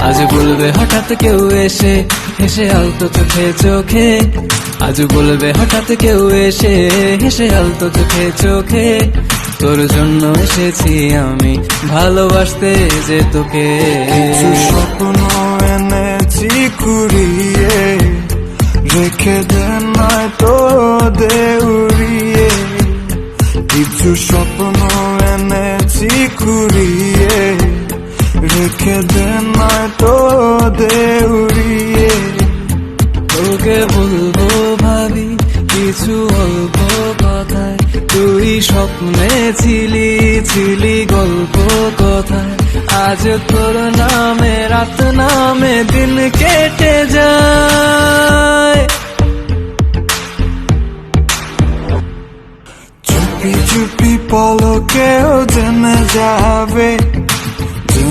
আজ বলবে হঠাৎ কেউ এসে হেসে আলতো চোখে চোখে, আজ বলবে হঠাৎ কেউ এসে হেসে আলতো চোখে চোখে, তোর জন্য এসেছি আমি ভালোবাসতে যে তোকে। কিছু স্বপ্ন এনেছি কুড়িয়ে, রেখে দে নয়তো দে উড়িয়ে। কিছু স্বপ্ন এনেছি কুড়িয়ে, রেখে দে নয়তো দে উড়িয়ে। তোকে বলবো ভাবি কিছু অল্প কথায়, তুই স্বপ্নে ছিলি ছিলি গল্প কথায়। আজ তোর নামে রাত নামে দিন কেটে যায়। চুপি চুপি পলকেও জেনে যাবে,